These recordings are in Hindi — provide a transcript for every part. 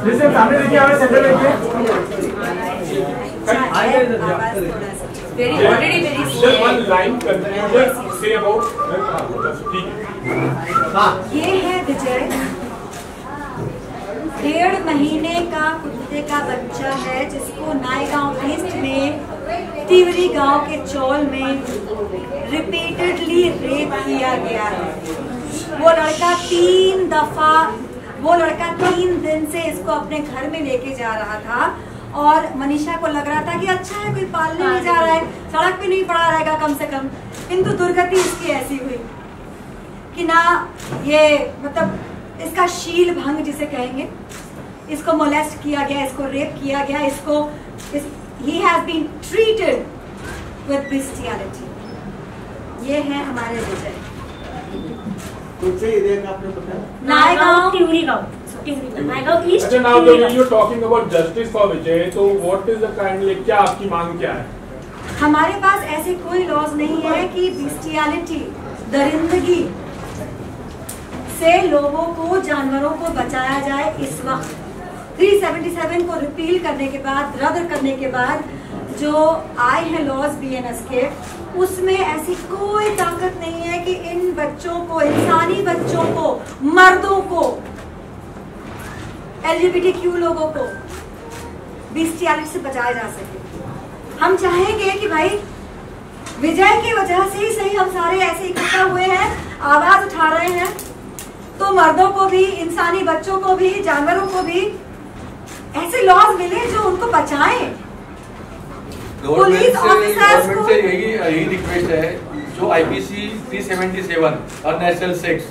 जैसे सामने देखिए हमारे सेंटर देखिए one line say about ये है विजय, 1.5 महीने का कुत्ते का बच्चा है जिसको नायगांव ईस्ट में तिवरी गांव के चौल में रिपीटेडली रेप किया गया है। वो लड़का 3 दिन से इसको अपने घर में लेके जा रहा था और मनीषा को लग रहा था कि अच्छा है कोई पालने नहीं जा रहा है, सड़क पे नहीं पड़ा रहेगा कम से कम। किंतु दुर्गति इसकी ऐसी हुई कि ना ये मतलब इसका शील भंग जिसे कहेंगे, इसको मोलेस्ट किया गया, इसको रेप किया गया, इसको he has been treated with bestiality। ये है हमारे विजय। नायगांव तिवरी गांव, नायगांव ईस्ट। अच्छा, now you're talking about justice for Vijay, तो what is the kind, क्या आपकी मांग क्या है? हमारे पास ऐसे कोई लॉज नहीं है कि बिस्टियलिटी, दरिंदगी से लोगों को, जानवरों को बचाया जाए। इस वक्त 377 को रिपील करने के बाद, रद्द करने के बाद जो आए हैं लॉज बीएनएस के, उसमें ऐसी कोई ताकत नहीं है कि इन बच्चों को, इंसानी बच्चों को, मर्दों को, LGBTQ लोगों को बिस्टियलिटी से बचाया जा सके। हम चाहेंगे कि भाई विजय की वजह से ही सही हम सारे ऐसे इकट्ठा हुए हैं, आवाज उठा रहे हैं, तो मर्दों को भी, इंसानी बच्चों को भी, जानवरों को भी ऐसे लॉज मिले जो उनको बचाएं। पुलिस ऑफिसर्स को यही रिक्वेस्ट है, जो IPC 377 अननेचुरल सेक्स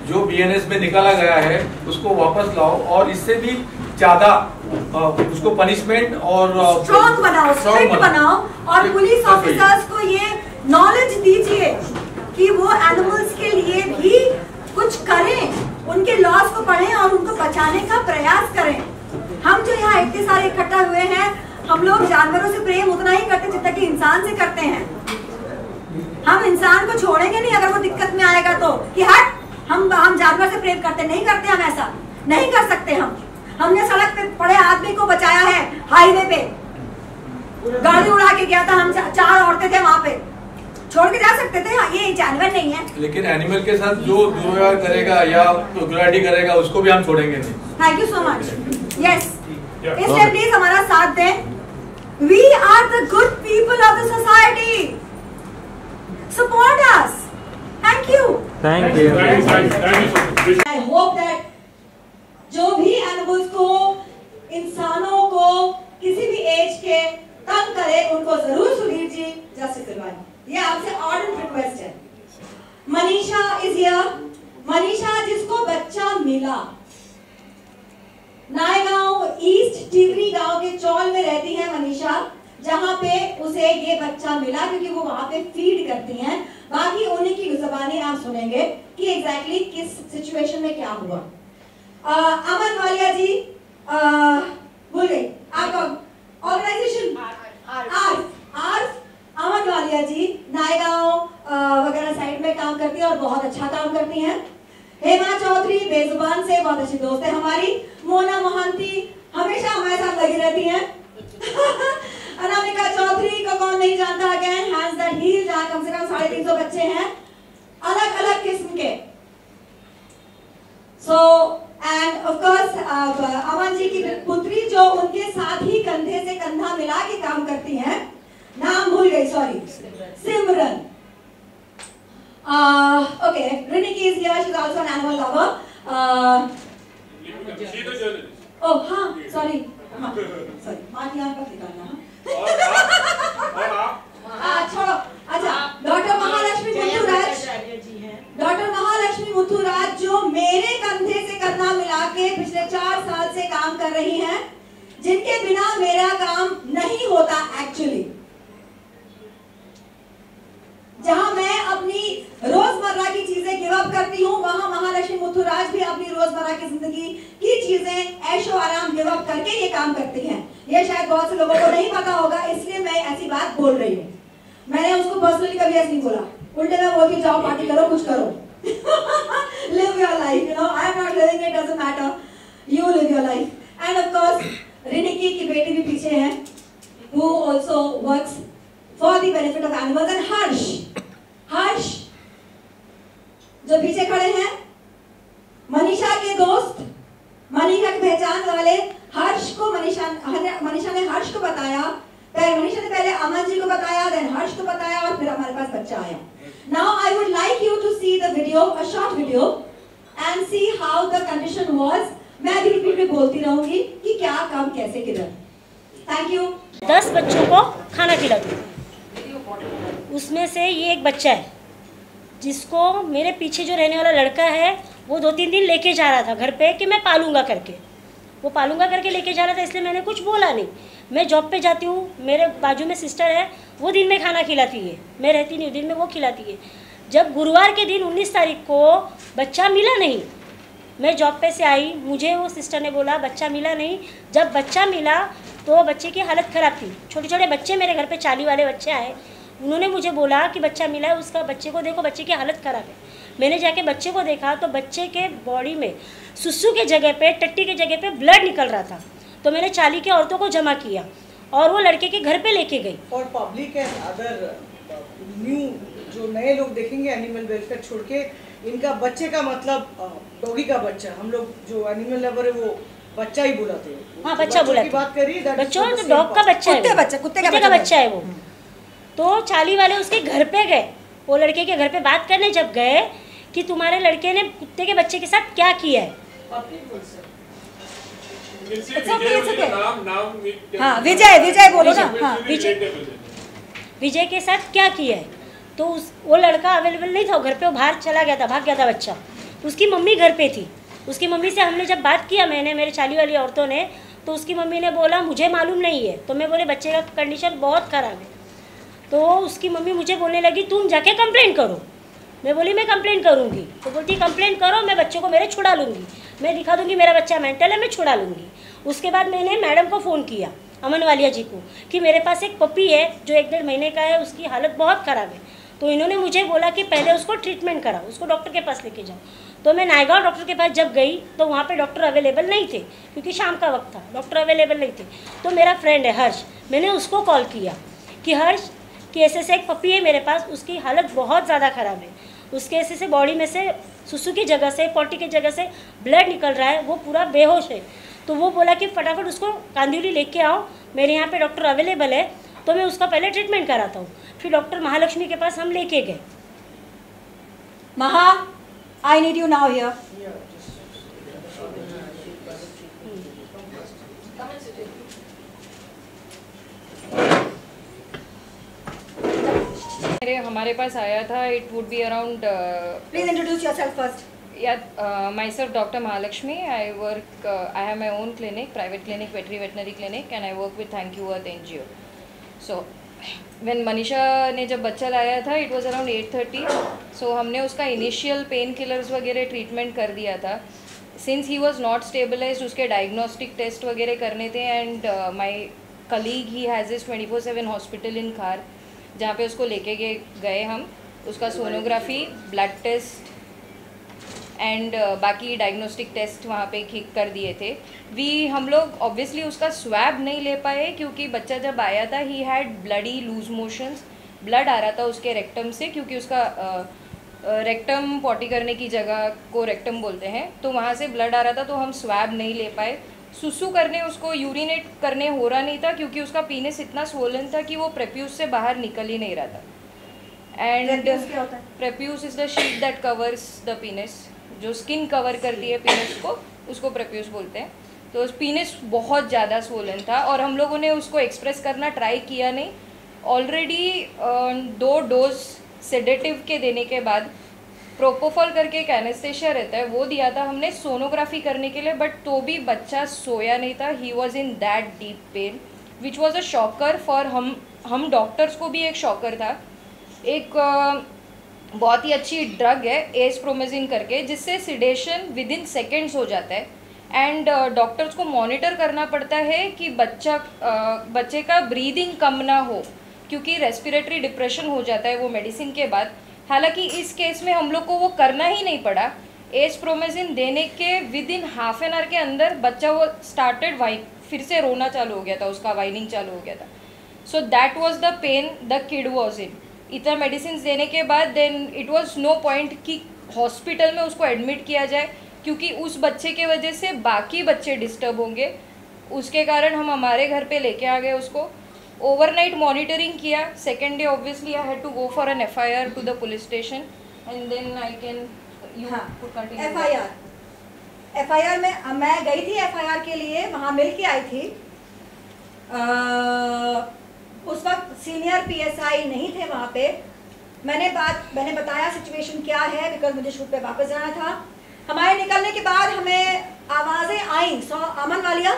जो BNS में निकाला गया है उसको वापस लाओ और इससे भी ज्यादा उसको पनिशमेंट और स्ट्रॉन्ग बनाओ, स्ट्रिक्ट बनाओ और पुलिस ऑफिसर्स को ये नॉलेज दीजिए कि वो एनिमल्स के लिए भी कुछ करें, उनके लॉज को पढ़ें और उनको बचाने का प्रयास करें। हम जो यहाँ इतने सारे इकट्ठा हुए हैं, हम लोग जानवरों से प्रेम उतना ही करते जितना कि इंसान से करते हैं। हम इंसान को छोड़ेंगे नहीं अगर वो दिक्कत में आएगा तो, कि हट हम जानवर से प्रेम करते नहीं करते, हम ऐसा नहीं कर सकते। हमने सड़क पे पड़े आदमी को बचाया है, हाईवे पे गाड़ी उड़ा के गया था, हम 4 औरतें थे वहाँ पे, छोड़ के जा सकते थे। ये जानवर नहीं है। लेकिन एनिमल के साथ जो दुर्व्यवहार करेगा या क्रूरता करेगा उसको भी हम छोड़ेंगे नहीं। Thank you so much. Yes, इसलिए प्लीज हमारा साथ दें। We are the good people of the society, support us. Thank you. Thank you. I hope that जो भी एनिमल्स को, इंसानों को किसी भी एज के तंग करे उनको जरूर सुधीर जी जस्टिस दिलवाएं। ये आपसे ऑर्डर रिक्वेस्ट है। Manisha is here. मनीषा जिसको बच्चा मिला, नायगांव ईस्ट टिवरी गांव के चौल में रहती है मनीषा, जहां पे उसे ये बच्चा मिला क्योंकि वो वहां पे फीड करती हैं। बाकी उन्हीं की जुबानी आप सुनेंगे कि एग्जैक्टली किस सिचुएशन में क्या हुआ। अमन वालिया जी, भूल गई आपका ऑर्गेनाइजेशन आर्स। अमन वालिया जी नायगांव वगैरह साइड में काम करती है और बहुत अच्छा काम करती हैं। हेमा चौधरी बेजुबान से बहुत अच्छी दोस्त है हमारी। मोना मोहंती हमेशा हमारे साथ लगी रहती हैं। अनामिका चौधरी को कौन नहीं जानता, अगेन हैंड्स दैट हील, जहां कम से कम 350 बच्चे हैं अलग अलग किस्म के। So end of course Aman ji की पुत्री जो उनके साथ ही कंधे से कंधा मिला के काम करती हैं, नाम भूल गई, sorry, Simran. Okay, Riniki is here. She's also an animal lover. She's a journalist. Oh, हाँ, sorry. बात यहाँ पर निकालना। छोड़ो। अच्छा, डॉक्टर महालक्ष्मी मुथुराज जो मेरे कंधे से कंधा मिला के पिछले 4 साल से काम कर रही हैं, जिनके बिना मेरा काम नहीं होता एक्चुअली। जहां मैं अपनी रोजमर्रा की चीजें गिव अप करती हूँ, वहां महालक्ष्मी मुथुराज भी अपनी रोजमर्रा की जिंदगी की चीजें ऐशो आराम गिव अप करके ये काम करती हैं। ये शायद बहुत से लोगों को नहीं पता होगा, इसलिए मैं ऐसी बात बोल रही हूँ। मैंने उसको पर्सनली कभी ऐसे नहीं बोला, उल्टे में बोलती जाओ पार्टी करो, कुछ करो। Live your life, you know. I am not living it, doesn't matter. You live your life. End of course Riniki की बेटी भी पीछे है, who also works for the benefit of animals, and हर्ष जो पीछे खड़े हैं, मनीषा के दोस्त, मनीषा की पहचान वाले हर्ष को मनीषा ने हर्ष को बताया, मनीषा ने पहले अमन जी को बताया, देन हर्ष को बताया, और फिर हमारे पास बच्चा आया। Now I would like you to see the video, a short video, and see how the condition was. मैं भी रिपीट में बोलती रहूंगी कि क्या कब कैसे किधर। Thank you. 10 बच्चों को खाना खिलाती हूँ, उसमें से ये एक बच्चा है जिसको मेरे पीछे जो रहने वाला लड़का है वो 2-3 दिन लेके जा रहा था घर पे कि मैं पालूंगा करके, वो पालूंगा करके लेके जा रहा था, इसलिए मैंने कुछ बोला नहीं। मैं जॉब पे जाती हूँ, मेरे बाजू में सिस्टर है, वो दिन में खाना खिलाती है, मैं रहती नहीं, दिन में वो खिलाती है। जब गुरुवार के दिन 19 तारीख को बच्चा मिला नहीं, मैं जॉब पे से आई, मुझे वो सिस्टर ने बोला बच्चा मिला नहीं। जब बच्चा मिला तो बच्चे की हालत ख़राब थी, छोटे छोटे बच्चे मेरे घर पे 40 वाले बच्चे आए, उन्होंने मुझे बोला कि बच्चा मिला है, उसका बच्चे को देखो, बच्चे की हालत ख़राब है। मैंने जाके बच्चे को देखा तो बच्चे के बॉडी में सुसु के जगह पे, टट्टी के जगह पे ब्लड निकल रहा था। तो मैंने 40 की औरतों को जमा किया और वो लड़के के घर पे लेके गई। और पब्लिक एंड अदर न्यू जो नए लोग देखेंगे एनिमल वेलफेयर छोड़ के, इनका बच्चे का मतलब डॉगी का बच्चा, हम लोग जो एनिमल लवर है वो बच्चा ही बुलाते हैं। हाँ, बच्चा बुलाते हैं। बात करी बच्चों तो डॉग का बच्चा है, कुत्ते का बच्चा है वो। तो 40 वाले उसके घर पे गए, वो लड़के के घर पे बात करने जब गए कि तुम्हारे लड़के ने कुत्ते के बच्चे के साथ क्या किया है। हाँ, विजय बोलो ना। हाँ, विजय के साथ क्या किया है। तो वो लड़का अवेलेबल नहीं था घर पे, वो बाहर चला गया था, भाग गया था बच्चा। उसकी मम्मी घर पे थी, उसकी मम्मी से हमने जब बात किया, मैंने, मेरे 40 वाली औरतों ने, तो उसकी मम्मी ने बोला मुझे मालूम नहीं है। तो मैं बोले बच्चे का कंडीशन बहुत ख़राब है। तो उसकी मम्मी मुझे बोलने लगी तुम जाके कंप्लेंट करो। मैं बोली मैं कंप्लेंट करूँगी। तो बोलती कंप्लेंट करो, मैं बच्चे को मेरे छुड़ा लूँगी, मैं दिखा दूँगी मेरा बच्चा मेंटल है, मैं छुड़ा लूँगी। उसके बाद मैंने मैडम को फ़ोन किया, अमन वालिया जी को, कि मेरे पास एक पपी है जो 1-1.5 महीने का है, उसकी हालत बहुत ख़राब है। तो इन्होंने मुझे बोला कि पहले उसको ट्रीटमेंट कराओ, उसको डॉक्टर के पास लेके जाओ। तो मैं नायगांव डॉक्टर के पास जब गई तो वहाँ पे डॉक्टर अवेलेबल नहीं थे, क्योंकि शाम का वक्त था, डॉक्टर अवेलेबल नहीं थे। तो मेरा फ्रेंड है हर्ष, मैंने उसको कॉल किया कि हर्ष कि ऐसे एक पपी है मेरे पास, उसकी हालत बहुत ज़्यादा ख़राब है, उसके ऐसे बॉडी में से सुसु की जगह से, पॉटी की जगह से ब्लड निकल रहा है, वो पूरा बेहोश है। तो वो बोला कि फटाफट उसको कांदिवली लेके आओ, मेरे यहाँ पे डॉक्टर अवेलेबल है। तो मैं उसका पहले ट्रीटमेंट कराता हूँ, फिर डॉक्टर महालक्ष्मी के पास हम लेके गए। महा, I need you now here. हमारे पास आया था, it would be around, please introduce yourself first. myself Dr. Mahalakshmi. I have my own clinic, private clinic, veterinary clinic, and I work with Thank You Earth NGO. So when Manisha ने जब बच्चा लाया था, it was around 8:30. So हमने उसका initial pain killers वगैरह ट्रीटमेंट कर दिया था. Since he was not stabilized, उसके diagnostic test वगैरह करने थे, and my colleague he has his 24/7 hospital in Khar, जहाँ पे उसको लेके गए हम, उसका सोनोग्राफी, ब्लड टेस्ट एंड बाकी डायग्नोस्टिक टेस्ट वहाँ पे कर दिए थे। हम लोग ऑब्वियसली उसका स्वैब नहीं ले पाए, क्योंकि बच्चा जब आया था ही had bloody loose motions, blood आ रहा था उसके रेक्टम से, क्योंकि उसका रेक्टम पॉटी करने की जगह को रेक्टम बोलते हैं, तो वहाँ से ब्लड आ रहा था, तो हम स्वैब नहीं ले पाए। सुसु करने, उसको यूरिनेट करने हो रहा नहीं था, क्योंकि उसका पीनिस इतना स्वोलन था कि वो प्रेप्यूस से बाहर निकल ही नहीं रहा था। And prepuce is the sheet that covers the penis, जो स्किन कवर करती है पीनिस को, उसको प्रेप्यूस बोलते हैं। तो पीनिस बहुत ज़्यादा स्वोलन था, और हम लोगों ने उसको एक्सप्रेस करना ट्राई किया नहीं। ऑलरेडी 2 डोज सेडेटिव के देने के बाद प्रोपोफॉल करके एक एनेस्थेशिया रहता है, वो दिया था हमने सोनोग्राफी करने के लिए, बट तो भी बच्चा सोया नहीं था। He was in that deep pain which was a shocker for हम डॉक्टर्स को भी एक शॉकर था। एक बहुत ही अच्छी ड्रग है एस्प्रोमेजिन करके, जिससे सिडेशन विद इन सेकेंड्स हो जाता है, एंड डॉक्टर्स को मॉनिटर करना पड़ता है कि बच्चे का ब्रीदिंग कम ना हो, क्योंकि रेस्पिरेटरी डिप्रेशन हो जाता है वो मेडिसिन के बाद। हालांकि इस केस में हम लोग को वो करना ही नहीं पड़ा, एज प्रोमेसिन देने के with in half an hour के अंदर बच्चा वो स्टार्टेड फिर से रोना चालू हो गया था, उसका वाइनिंग चालू हो गया था. So that was the pain the kid was in. इतना मेडिसिन देने के बाद then it was no point कि हॉस्पिटल में उसको एडमिट किया जाए, क्योंकि उस बच्चे के वजह से बाकी बच्चे डिस्टर्ब होंगे. उसके कारण हम हमारे घर पे लेके आ गए उसको. ओवरनाइट मॉनिटरिंग किया. Second day obviously I had to go for an FIR to the police station and then I can you could continue. FIR में मैं गई थी FIR के लिए, वहाँ मिल के आई थी. उस वक्त सीनियर PSI नहीं थे वहाँ पे. मैंने बताया सिचुएशन क्या है, बिकॉज मुझे शूट पे वापस जाना था. हमारे निकलने के बाद हमें आवाज़ें आई, अमन वालिया,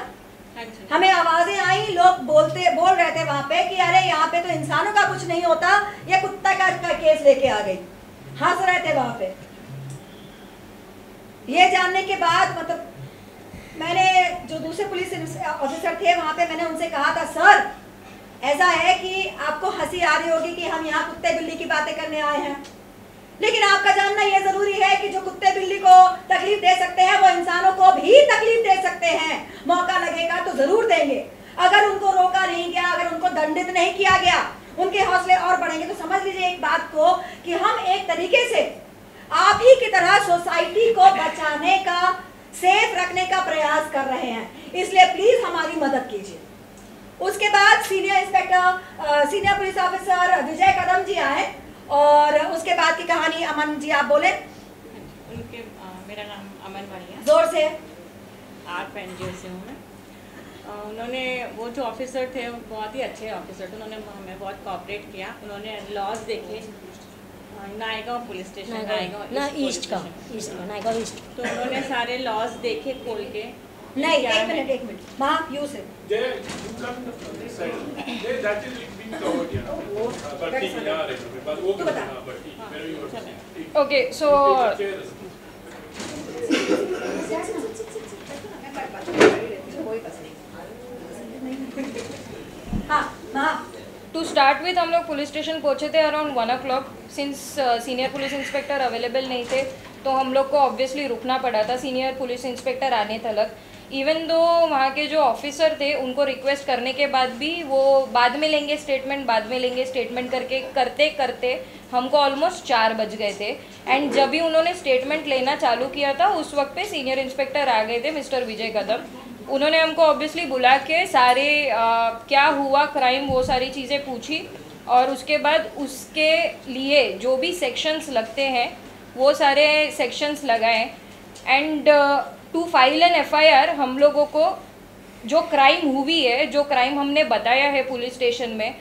हमें आवाज़ें आई, लोग बोल रहे थे वहाँ पे कि अरे यहाँ पे तो इंसानों का कुछ नहीं होता, ये कुत्ता का केस लेके आ गई. हंस रहे थे वहाँ पे. ये जानने के बाद मतलब मैंने जो दूसरे पुलिस ऑफिसर थे वहाँ पे, मैंने उनसे कहा था सर ऐसा है कि आपको हंसी आ रही होगी कि हम यहाँ कुत्ते बिल्ली की बातें करने आए हैं, लेकिन आपका जानना ये जरूरी है कि जो कुत्ते बिल्ली को तकलीफ दे सकते हैं वो इंसानों को भी तकलीफ दे सकते हैं. मौका लगेगा तो जरूर देंगे. अगर उनको रोका नहीं गया, अगर उनको दंडित नहीं किया गया, उनके हौसले और बढ़ेंगे. तो समझ लीजिए एक बात को कि हम एक तरीके से आप ही की तरह सोसाइटी को बचाने का, सेफ रखने का प्रयास कर रहे हैं. इसलिए प्लीज हमारी मदद कीजिए. उसके बाद सीनियर पुलिस ऑफिसर विजय कदम जी आए और उसके बाद की कहानी अमन जी आप बोले. मेरा नाम अमन वालिया, जोर से. ARPNGO से हूँ मैं. उन्होंने वो जो ऑफिसर थे बहुत ही अच्छे ऑफिसर थे. उन्होंने हमें बहुत कोऑपरेट किया. उन्होंने लॉज देखे. Naigaon police station, Naigaon east का नायगांव ईस्ट. तो उन्होंने सारे लॉज देखे खोल के. नहीं, एक minute ma'am you say. Okay so to start with हम लोग पुलिस स्टेशन पहुंचे थे around 1 o'clock. Since senior police inspector available नहीं थे तो हम लोग को ऑब्वियसली रुकना पड़ा था सीनियर पुलिस इंस्पेक्टर आने तक. इवन दो वहाँ के जो ऑफिसर थे उनको रिक्वेस्ट करने के बाद भी वो बाद में लेंगे स्टेटमेंट करते करते हमको ऑलमोस्ट 4 बज गए थे. एंड जब भी उन्होंने स्टेटमेंट लेना चालू किया था उस वक्त पे सीनियर इंस्पेक्टर आ गए थे, मिस्टर विजय कदम. उन्होंने हमको ऑब्वियसली बुला के सारे क्या हुआ क्राइम वो सारी चीज़ें पूछी और उसके बाद उसके लिए जो भी सेक्शंस लगते हैं वो सारे सेक्शंस लगाए. And to file an FIR हम लोगों को जो क्राइम हुई है, जो क्राइम हमने बताया है पुलिस स्टेशन में,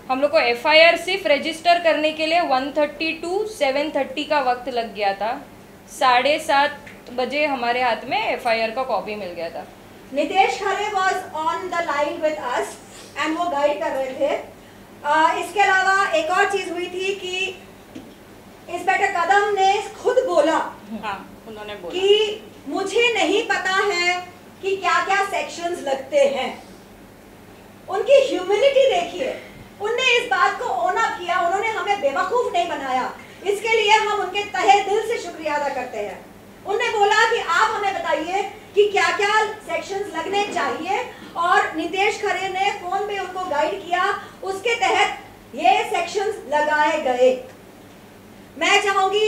हम लोग को FIR सिर्फ रजिस्टर करने के लिए 1:30 to 7:30 का वक्त लग गया था. 7:30 बजे हमारे हाथ में FIR का कॉपी मिल गया था. Nitesh Khare was on the line with us and वो गाइड कर रहे थे. इसके अलावा एक और चीज हुई थी कि इंस्पेक्टर कदम ने खुद बोला, उन्होंने बोला कि मुझे नहीं पता है कि क्या क्या सेक्शंस लगते हैं. उनकी ह्यूमिलिटी देखिए, उनने इस बात को ओन अप किया. उन्होंने हमें बेवकूफ नहीं बनाया. इसके लिए हम उनके तहे दिल से शुक्रिया अदा करते हैं. उनने बोला कि आप हमें बताइए कि क्या क्या सेक्शंस लगने चाहिए और नितेश खरे ने फोन पे उनको गाइड किया. उसके तहत ये सेक्शंस लगाए गए. मैं चाहूंगी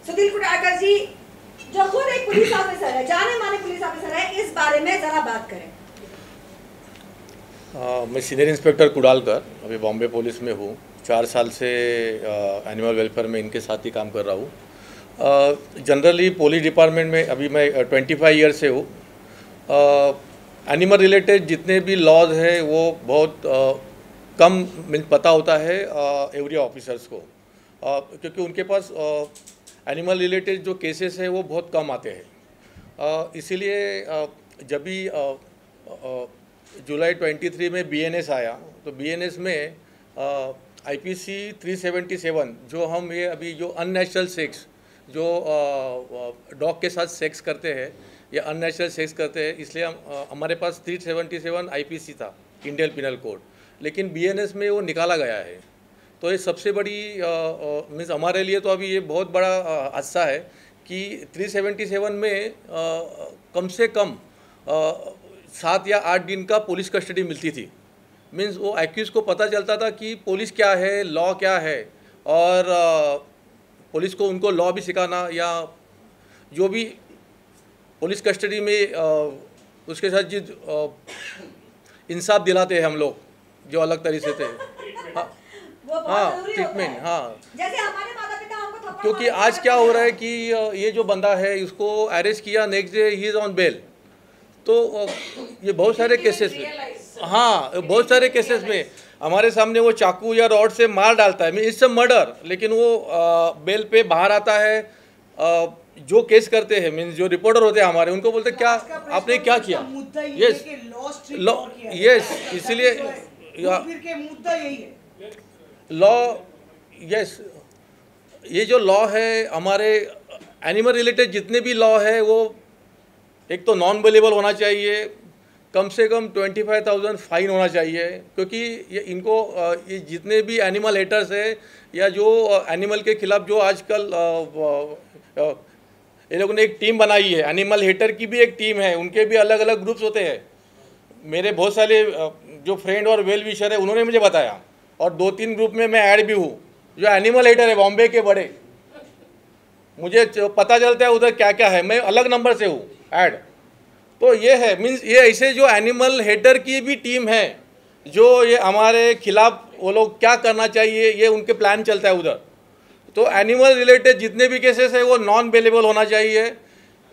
सुधीर कुटारकर जी जो खुद एक पुलिस ऑफिसर है, जाने माने पुलिस ऑफिसर है, इस बारे में जरा बात करें. मैं सीनियर इंस्पेक्टर कुडालकर अभी बॉम्बे पुलिस में हूँ. 4 साल से एनिमल वेलफेयर में इनके साथ ही काम कर रहा हूँ. जनरली पुलिस डिपार्टमेंट में अभी मैं 25 ईयर से हूँ. एनिमल रिलेटेड जितने भी लॉज हैं वो बहुत कम पता होता है एवरी ऑफिसर्स को, क्योंकि उनके पास एनिमल रिलेटेड जो केसेस हैं वो बहुत कम आते हैं. इसीलिए जब भी जुलाई 23 में BNS आया तो BNS में IPC 377 जो हम ये अभी जो अननेचुरल सेक्स जो डॉग के साथ सेक्स करते हैं या अननेचुरल सेक्स करते हैं, इसलिए हमारे पास 377 IPC था, इंडियन पिनल कोड. लेकिन BNS में वो निकाला गया है. तो ये सबसे बड़ी मीन्स हमारे लिए तो अभी ये बहुत बड़ा हादसा है कि 377 में कम से कम 7 या 8 दिन का पुलिस कस्टडी मिलती थी। मीन्स वो एक्यूज़ को पता चलता था कि पुलिस क्या है, लॉ क्या है, और पुलिस को उनको लॉ भी सिखाना, या जो भी पुलिस कस्टडी में उसके साथ जो इंसाफ दिलाते हैं हम लोग, जो अलग तरीके से थे। हाँ, ट्रीटमेंट, हाँ। जैसे हमारे माता पिता हमको थप्पड़ क्योंकि आज क्या हो रहा है कि ये जो बंदा है इसको अरेस्ट किया, next day he is on bail. तो ये बहुत सारे केसेस में, हाँ, बहुत सारे केसेस में हमारे सामने वो चाकू या रॉड से मार डालता है, इट्स अ मर्डर, लेकिन वो बेल पे बाहर आता है। जो केस करते हैं, मीन्स जो रिपोर्टर होते हैं हमारे, उनको बोलते क्या आपने क्या किया। यस, यस, इसीलिए मुद्दा यही है लॉ। यस, ये जो लॉ है हमारे एनिमल रिलेटेड जितने भी लॉ है, वो एक तो नॉन अवेलेबल होना चाहिए, कम से कम 25,000 फाइन होना चाहिए, क्योंकि ये इनको ये जितने भी एनिमल हेटर्स है या जो एनिमल के खिलाफ जो आजकल ये लोगों ने एक टीम बनाई है, एनिमल हेटर की भी एक टीम है, उनके भी अलग अलग ग्रुप्स होते हैं। मेरे बहुत सारे जो फ्रेंड और वेल विशर है उन्होंने मुझे बताया, और 2-3 ग्रुप में मैं ऐड भी हूँ जो एनिमल हेटर है बॉम्बे के बड़े। मुझे पता चलता है उधर क्या क्या है, मैं अलग नंबर से हूँ ऐड। तो ये है, मीन्स ये ऐसे जो एनिमल हेटर की भी टीम है, जो ये हमारे खिलाफ वो लोग क्या करना चाहिए ये उनके प्लान चलता है उधर। तो एनिमल रिलेटेड जितने भी केसेस है वो नॉन बेलेबल होना चाहिए।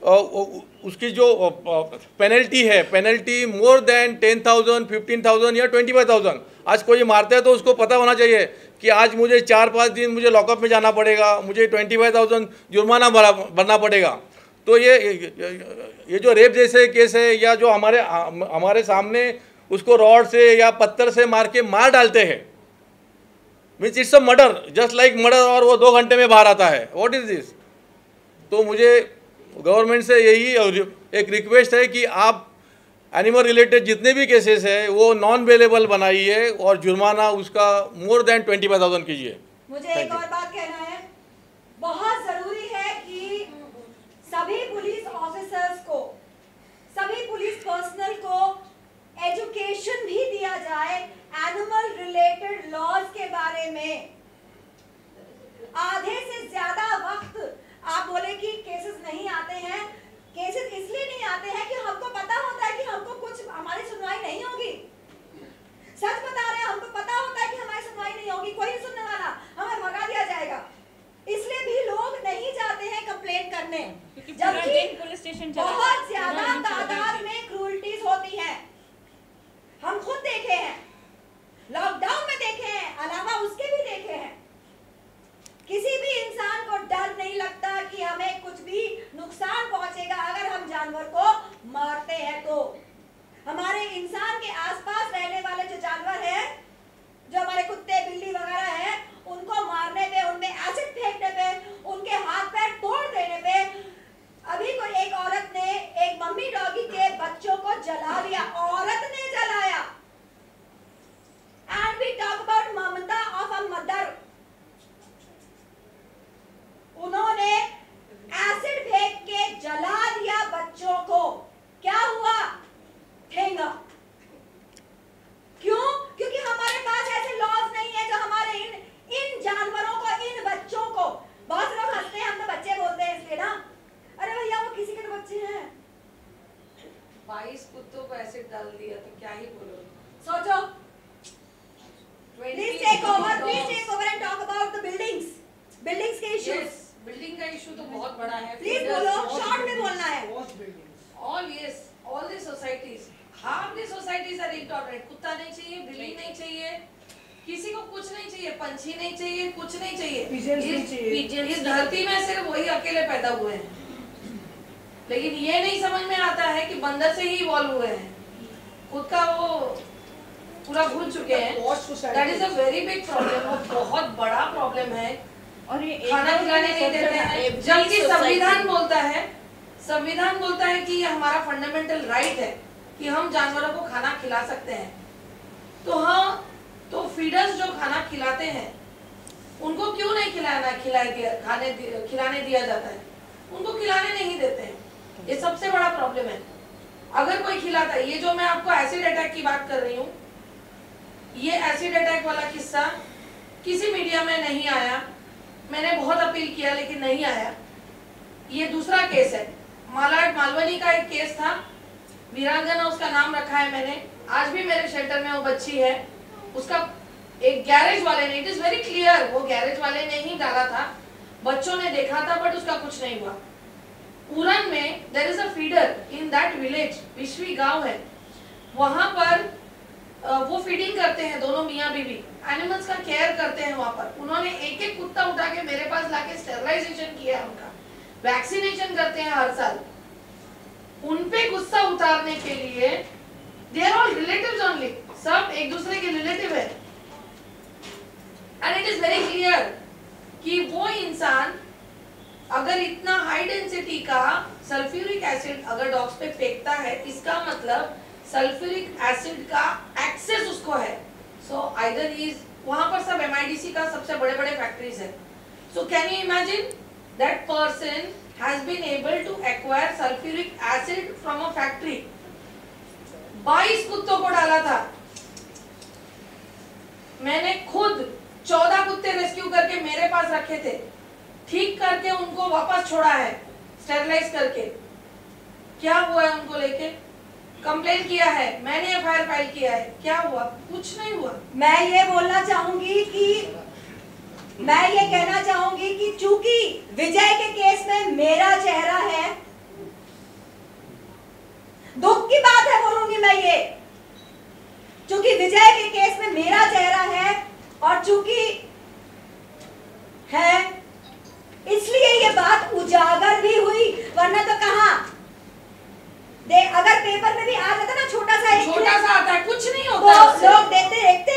उसकी जो पेनल्टी है, पेनल्टी मोर देन 10,000, 15,000 या 25,000। आज कोई मारता है तो उसको पता होना चाहिए कि आज मुझे 4-5 दिन मुझे लॉकअप में जाना पड़ेगा, मुझे 25,000 जुर्माना भरना पड़ेगा। तो ये जो रेप जैसे केस है, या जो हमारे सामने उसको रॉड से या पत्थर से मार डालते हैं, means it's a murder, just like murder, और वो 2 घंटे में बाहर आता है। What is this? तो मुझे गवर्नमेंट से यही एक रिक्वेस्ट है कि आप एनिमल रिलेटेड जितने भी केसेस है वो नॉन बेलेबल बनाइए, और जुर्माना उसका मोर देन 25,000 कीजिए। मुझे एक और बात कहना है, बहुत जरूरी है कि सभी पुलिस ऑफिसर्स को, सभी पुलिस पर्सनल को एजुकेशन भी दिया जाए एनिमल रिलेटेड लॉज के बारे में। आधे से ज्यादा वक्त आप बोले कि केसेस नहीं आते हैं, केसेस इसलिए नहीं आते हैं कि हमको पता होता है कि हमको कुछ हमारी सुनवाई नहीं होगी। सच बता रहे हैं, हमको पता होता है कि हमारी सुनवाई नहीं होगी, कोई नहीं सुनने वाला, हमें भगा दिया जाएगा। इसलिए भी लोग नहीं जाते हैं कंप्लेंट करने, जबकि पुलिस स्टेशन बहुत ज्यादा तादाद में क्रूरटीज होती है। हम खुद देखे हैं, लॉकडाउन में देखे हैं, अलावा उसके भी देखे हैं। किसी भी इंसान को डर नहीं लगता कि हमें कुछ भी नुकसान पहुंचेगा अगर हम जानवर को मारते हैं। तो हमारे इंसान के आसपास रहने वाले जो जानवर हैं, जो हमारे कुत्ते बिल्ली वगैरह हैं, उनको मारने पे, उनमें एसिड फेंकने पे, उनके हाथ पैर तोड़ देने पे, अभी कोई एक औरत ने एक मम्मी डॉगी के बच्चों को जला दिया, औरत ने जलाया। And we talk about mamta of a mother. उन्होंने एसिड फेंक के जला दिया बच्चों को। क्या हुआ? ठेंगा। क्यों? क्योंकि हमारे पास ऐसे लॉज नहीं है जो हमारे इन जानवरों को, इन बच्चों को, बहुत लोग हंसते हैं, हम तो बच्चे बोलते हैं इसलिए ना, अरे भैया वो किसी के तो बच्चे हैं। 22 कुत्तों को एसिड डाल दिया तो क्या ही बोलोगे। सोचो। Please take over and talk about the buildings के issues। बिल्डिंग का इशू तो बहुत बड़ा है। प्लीज बोलो, शॉर्ट में बोलना है। all the societies, half the societies are intolerant। कुत्ता नहीं चाहिए, बिल्ली नहीं चाहिए, किसी को कुछ नहीं चाहिए, पंछी नहीं चाहिए, कुछ नहीं चाहिए। इस धरती में सिर्फ वही अकेले पैदा हुए हैं, लेकिन ये नहीं समझ में आता है कि बंदर से ही इवॉल्व हुए हैं, खुद का वो पूरा भूल चुके हैं। That is a very big problem, और बहुत बड़ा प्रॉब्लम है। और ये खाना खिलाने नहीं देते हैं, जबकि संविधान बोलता है कि ये हमारा फंडामेंटल राइट है कि हम जानवरों को खाना खिला सकते हैं। तो हाँ, तो फीडर्स जो खाना खिलाते हैं उनको क्यों नहीं खिलाने दिया जाता है? उनको खिलाने नहीं देते हैं, ये सबसे बड़ा प्रॉब्लम है। अगर कोई खिलाता है, ये जो मैं आपको एसिड अटैक की बात कर रही हूँ, ये एसिड अटैक वाला किस्सा किसी मीडिया में नहीं आया, मैंने बहुत अपील किया लेकिन नहीं आया। ये दूसरा केस है, मालाड मालवनी का एक केस था, वीरांगना उसका नाम रखा है मैंने, आज भी मेरे शेल्टर में वो बच्ची है, उसका एक गैरेज वाले ने, इट इज वेरी क्लियर, वो गैरेज वाले ने ही डाला था, बच्चों ने देखा था बट उसका कुछ नहीं हुआ। उरन में there is a feeder in that village, विश्वी गांव है, वहां पर वो फीडिंग करते हैं दोनों मियाँ बीवी, एनिमल्स का केयर करते हैं वहां पर। उन्होंने एक एक कुत्ता उठा के मेरे पास लाके स्टेरलाइजेशन किया है, उनका वैक्सीनेशन करते हैं हर साल। उन पे गुस्सा उतारने के लिए they are all relatives only, सब एक दूसरे के रिलेटिव है, and it is very clear कि वो इंसान अगर इतना हाई डेंसिटी का सल्फ्यूरिक एसिड अगर डॉग्स पे फेंकता है, इसका मतलब सल्फ्यूरिक एसिड का एक्सेस उसको है। सो आइदर इज, वहां पर सब एमआईडीसी का सबसे बड़े बड़े फैक्ट्रीज है। So can you imagine that person has been able to acquire sulphuric acid from a factory. 22 कुत्तों को डाला था, मैंने खुद 14 कुत्ते रेस्क्यू करके मेरे पास रखे थे, ठीक करके उनको वापस छोड़ा है स्टेरलाइज करके। क्या हुआ है उनको लेके? कंप्लेन किया है, मैंने एफआईआर फाइल किया है, क्या हुआ? कुछ नहीं हुआ। मैं ये बोलना चाहूंगी कि मैं ये कहना चाहूंगी कि चूंकि विजय के केस में मेरा चेहरा है, दुख की बात है बोलूंगी मैं ये, चूंकि विजय के केस में मेरा चेहरा है और चूंकि है इसलिए ये बात उजागर भी हुई, वरना तो कहां अगर पेपर में भी आ जाता ना छोटा सा आता है, कुछ नहीं होता, तो लोग देखते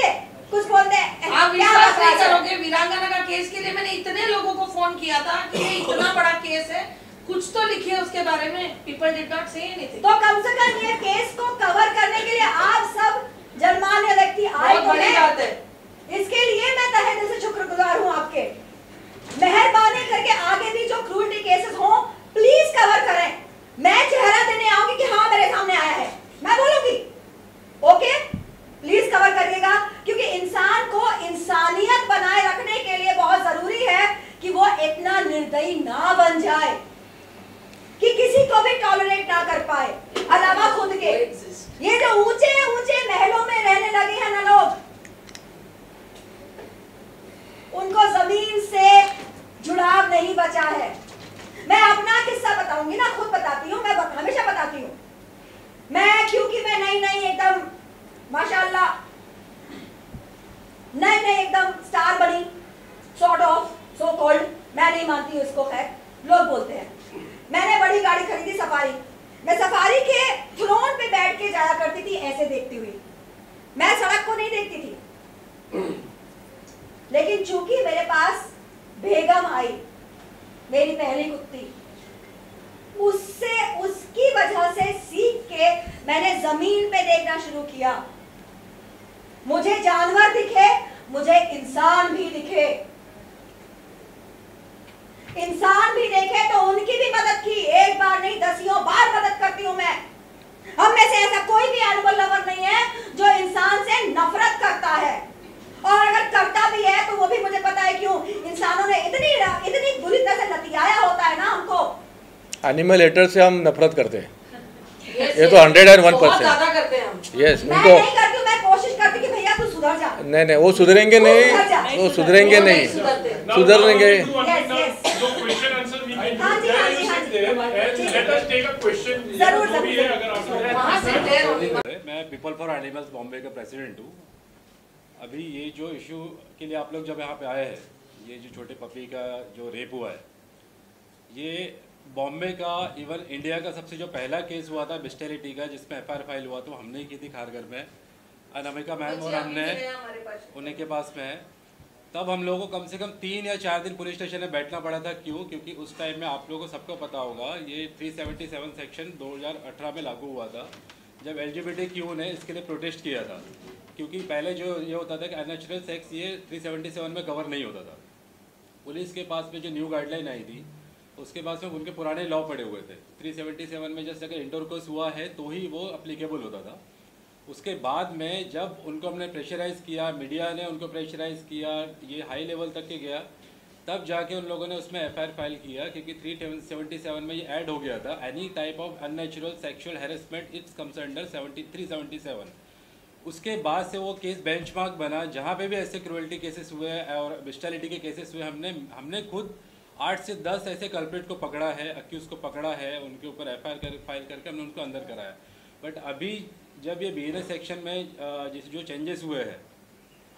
कुछ बोलते हैं। आप विश्वास नहीं करोगे, वीरांगना का केस के लिए मैंने इतने लोगों को फोन किया था कि ये इतना बड़ा केस है, कुछ तो लिखिए उसके बारे में। People did not say anything. तो कम से कम ये केस को कवर करने के लिए आप सब जनमान्य व्यक्ति आए, बड़ी बात है। इसके लिए मैं तहे दिल से शुक्रगुजार हूँ आपके। मेहरबानी करके आगे भी जो क्रूरटी केसेस हो प्लीज कवर करें। मैं चेहरा देने आऊंगी कि हाँ मेरे सामने आया है, मैं बोलूंगी ओके, प्लीज कवर करिएगा, क्योंकि इंसान को इंसानियत बनाए रखने के लिए बहुत जरूरी है कि वो इतना निर्दयी ना बन जाए कि किसी को भी टॉलरेट ना कर पाए अलावा खुद के। ये जो ऊंचे ऊंचे महलों में रहने लगे हैं ना लोग, उनको जमीन से जुड़ाव नहीं बचा है। मैं अपना किस्सा बताऊंगी ना, खुद बताती हूँ, मैं हमेशा बताती हूँ। मैं क्योंकि मैं नई एकदम माशाल्लाह नई एकदम स्टार बनी, सॉर्ट ऑफ सो कॉल्ड, मैं नहीं मानती उसको, खैर लोग बोलते हैं। मैंने बड़ी गाड़ी खरीदी सफारी, मैं सफारी के थ्रोन पे बैठ के जाया करती थी ऐसे देखती हुई, मैं सड़क को नहीं देखती थी। लेकिन चूंकि मेरे पास बेगम आई, मेरी पहली कुत्ती, उसकी वजह से सीख के मैंने जमीन पे देखना शुरू किया। मुझे जानवर दिखे, मुझे इंसान भी दिखे, इंसान भी देखे तो उनकी भी मदद की, एक बार नहीं दसियों बार मदद करती हूँ मैं। हम में से ऐसा कोई भी एनिमल लवर नहीं है जो इंसान से नफरत करता है, और अगर करता भी है तो वो भी मुझे पता है क्यों, इंसानों ने इतनी बुरी तरह से लतियाया होता है ना हमको। एनिमल हेटर से हम नफरत करते हैं, ये तो 101% ज्यादा करते हैं हम। यस, मैं उनको नहीं करती हूँ, मैं कोशिश करती कि भैया तू सुधर जा। नहीं वो सुधरेंगे नहीं, वो सुधरेंगे नहीं, सुधरेंगे। जो question answer we can do, you sit there and let us take a question. जरूर जो भी है, अगर आप वहां से देर। मैं पीपल फॉर एनिमल्स बॉम्बे का प्रेसिडेंट हूँ। अभी ये जो इशू के लिए आप लोग जब यहाँ पे आए हैं, ये जो छोटे पपी का जो रेप हुआ है, ये बॉम्बे का, इवन इंडिया का सबसे जो पहला केस हुआ था बिस्टेलिटी का, जिसमें एफआईआर फाइल हुआ, तो हमने की थी खारघर में, अनामिका मैम और हमने उन्हीं के पास में है। तब हम लोगों को कम से कम 3 या 4 दिन पुलिस स्टेशन में बैठना पड़ा था। क्यों? क्योंकि उस टाइम में आप लोगों को सबको पता होगा, ये 377 सेक्शन 2018 में लागू हुआ था, जब LGBTQ ने इसके लिए प्रोटेस्ट किया था। क्योंकि पहले जो ये होता था कि अननेचुरल सेक्स, ये 377 में कवर नहीं होता था। पुलिस के पास में जो न्यू गाइडलाइन आई थी, उसके बाद में उनके पुराने लॉ पड़े हुए थे। 377 में जैसे अगर इंटरकोर्स हुआ है तो ही वो अप्लीकेबल होता था। उसके बाद में जब उनको हमने प्रेशराइज़ किया, मीडिया ने उनको प्रेशराइज़ किया, ये हाई लेवल तक के गया, तब जाके उन लोगों ने उसमें एफआईआर फाइल किया, क्योंकि 377 में ये ऐड हो गया था, any type of unnatural sexual harassment it's comes under 377। उसके बाद से वो केस बेंचमार्क बना, जहाँ पे भी ऐसे क्रूअल्टी केसेस हुए और बिस्टैलिटी के केसेस हुए, हमने खुद 8 से 10 ऐसे कल्प्रिट को पकड़ा है, अक्यूज़ को पकड़ा है, उनके ऊपर एफआईआर फाइल करके हमने उनको अंदर कराया। बट अभी जब ये बीएनएस सेक्शन में जो चेंजेस हुए हैं,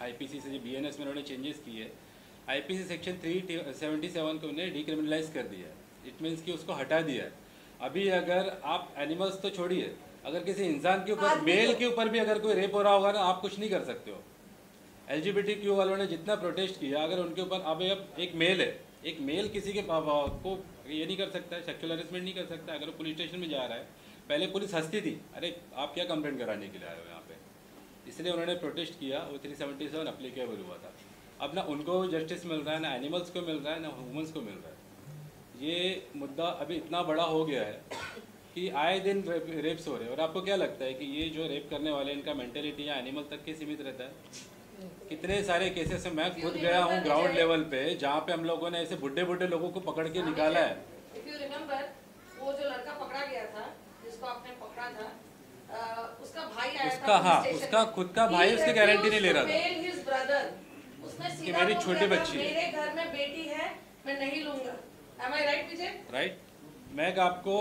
आईपीसी से जो बीएनएस में उन्होंने चेंजेस किए, आईपीसी सेक्शन 377 को उन्हें डिक्रिमिनलाइज कर दिया है। इट मीन्स कि उसको हटा दिया है। अभी अगर आप एनिमल्स तो छोड़िए, अगर किसी इंसान के ऊपर, मेल के ऊपर भी अगर कोई रेप हो रहा होगा ना, आप कुछ नहीं कर सकते हो। LGBTQ वालों ने जितना प्रोटेस्ट किया, अगर उनके ऊपर अब एक मेल है, एक मेल किसी के को ये नहीं कर सकता है, सेक्सुअल हैरेसमेंट नहीं कर सकता। अगर वो पुलिस स्टेशन में जा रहा है, पहले पुलिस हंसती थी, अरे आप क्या कंप्लेंट कराने के लिए आए हो यहाँ पे, इसलिए उन्होंने प्रोटेस्ट किया, वो 377 अप्लीकेबल हुआ था। अब ना उनको जस्टिस मिल रहा है, ना एनिमल्स को मिल रहा है, ना ह्यूमंस को मिल रहा है। ये मुद्दा अभी इतना बड़ा हो गया है कि आए दिन रेप्स हो रहे हैं। और आपको क्या लगता है कि ये जो रेप करने वाले, इनका मेंटेलिटी या एनिमल तक के सीमित रहता है? कितने सारे केसेस में मैं खुद गया हूँ ग्राउंड लेवल पे, जहाँ पे हम लोगों ने ऐसे बुढ़े लोगों को पकड़ के निकाला है। If you remember, वो जो लड़का पकड़ा गया था, जिसको आपने पकड़ा था, उसका भाई आया उसका, हाँ, उसका खुद का भाई उसकी गारंटी नहीं ले रहा था। उसने कि मेरी छोटी बच्ची है, मेरे घर में बेटी है, मैं नहीं लूंगा। Am I right, Vijay? Right. मैं आपको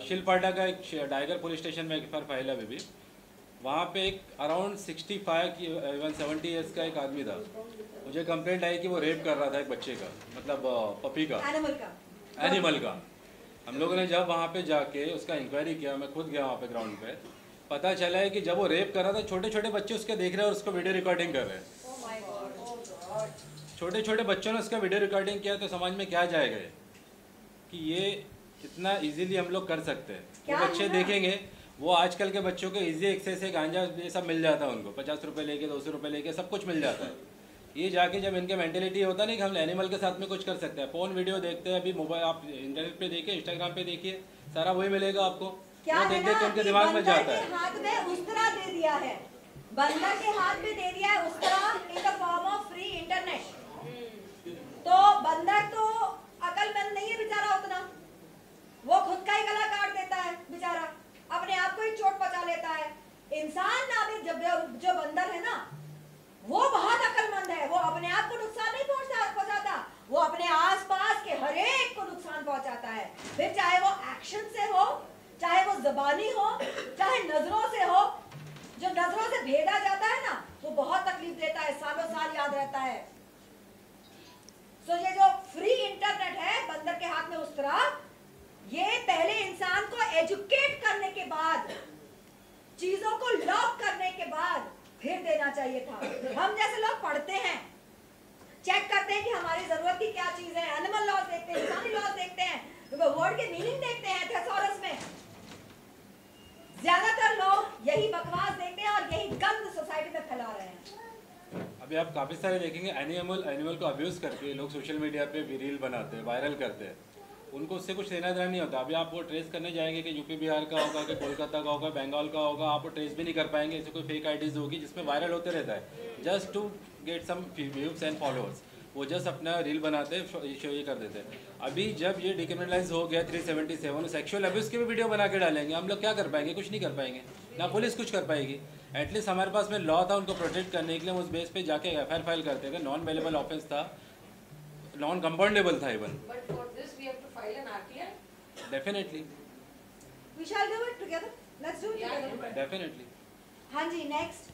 शिलपाटा का एक टाइगर पुलिस स्टेशन में एक फाइल है बेबी, वहाँ पे एक अराउंड 65 इवन 70 ईयर्स का एक आदमी था। मुझे कंप्लेंट आई कि वो रेप कर रहा था एक बच्चे का, मतलब पपी का, एनिमल का। हम लोगों ने जब वहाँ पे जाके उसका इंक्वायरी किया, मैं खुद गया वहाँ पे ग्राउंड पे, पता चला है कि जब वो रेप कर रहा था, छोटे छोटे बच्चे उसके देख रहे हैं और उसको वीडियो रिकॉर्डिंग कर रहे हैं। छोटे छोटे बच्चों ने उसका वीडियो रिकॉर्डिंग किया, तो समझ में क्या जाएगा कि ये कितना इजीली हम लोग कर सकते हैं। वो बच्चे देखेंगे, वो आजकल के बच्चों को इजी एक्सेस है, गांजा ये सब मिल जाता है उनको, 50 रुपये लेके, 200 रुपये लेके सब कुछ मिल जाता है। ये जाके जब इनके मेंटेलिटी होता नहीं कि हम एनिमल के साथ में कुछ कर सकते हैं। फोन वीडियो देखते हैं, अभी मोबाइल आप इंटरनेट पे देखिए, इंस्टाग्राम पे देखिए, सारा वही मिलेगा आपको। क्या देख देख के उनके दिमाग में जाता है। हाथ में उस तरह दे दिया है, बंदर के हाथ में दे दिया है उस तरह, in the form of free internet. तो बंदर तो अकलमंद नहीं है बेचारा उतना, वो खुद का ही गला काट देता है बेचारा, अपने आप को ही चोट पहुंचा लेता है। इंसान नामिक जो बंदर है ना, वो बहुत अकलमंद है। वो अपने आप को नुकसान नहीं पहुंचाता, वो अपने आसपास के हर एक को नुकसान पहुंचाता है। फिर चाहे वो एक्शन से हो, चाहे वो ज़बानी हो, चाहे नजरों से हो। जो नजरों से भेदा जाता है ना, वो बहुत तकलीफ देता है, सालों साल याद रहता है। तो ये जो फ्री इंटरनेट है बंदर के हाथ में उस तरह, ये पहले इंसान को एजुकेट करने के बाद, चीजों को लॉक करने के बाद फिर देना चाहिए था। हम जैसे लोग पढ़ते हैं, चेक करते हैं कि हमारी जरूरत की क्या चीज है, एनिमल लॉज देखते हैं, इंसानी लॉज देखते हैं, वर्ड के मीनिंग देखते हैं थेसॉरस में। ज्यादातर लोग यही बकवास देखते हैं और यही गंद सोसाइटी में फैला रहे हैं। अभी आप काफी सारे देखेंगे एनिमल को अब्यूज करके लोग सोशल मीडिया पे भी रील बनाते हैं, वायरल करते हैं। उनको उससे कुछ लेना देना नहीं होता। अभी आप वो ट्रेस करने जाएंगे कि यूपी बिहार का होगा, कि कोलकाता का होगा, बंगाल का होगा, आप वो ट्रेस भी नहीं कर पाएंगे। ऐसे कोई फेक आईडीज होगी जिसमें वायरल होते रहता है, just to get some views and followers. वो जस्ट अपना रील बनाते हैं, शो ये कर देते हैं। अभी जब ये डिक्रिमिनलाइज हो गया 377, सेक्सुअल अब्यूज की भी वीडियो बना के डालेंगे, हम लोग क्या कर पाएंगे? कुछ नहीं कर पाएंगे, ना पुलिस कुछ कर पाएगी। एटलीस्ट हमारे पास में लॉ था उनको प्रोटेक्ट करने के लिए, उस बेस पे जाके एफआईआर फाइल करते थे। नॉन वेलेबल ऑफेंस था, नॉन कंपाउंडेबल था even. Definitely. We shall do it together. Let's do it together. Definitely. हाँ जी, next.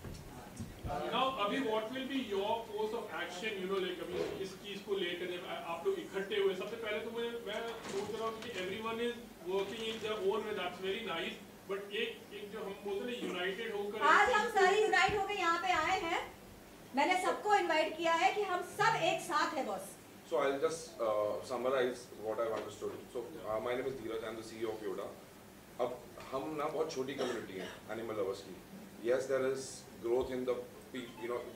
Now, अभी what will be your course of action? You know, like अभी इस चीज को लेकर जब आप लोग इकट्ठे हुए, सबसे पहले तो मैं सोच रहा हूँ कि everyone is working in their own way. That's very nice. But एक जो हम बोलते हैं यूनाइटेड होकर, आज हम सारे यूनाइट होकर यहाँ पे आए हैं। मैंने सबको इनवाइट किया है कि हम सब एक साथ हैं boss. So I'll just summarize what I've understood. So my name is Dheeraj. I'm the CEO of Yoda. अब हम ना बहुत छोटी कम्युनिटी है एनिमल लवर्स की। Yes, there is growth in the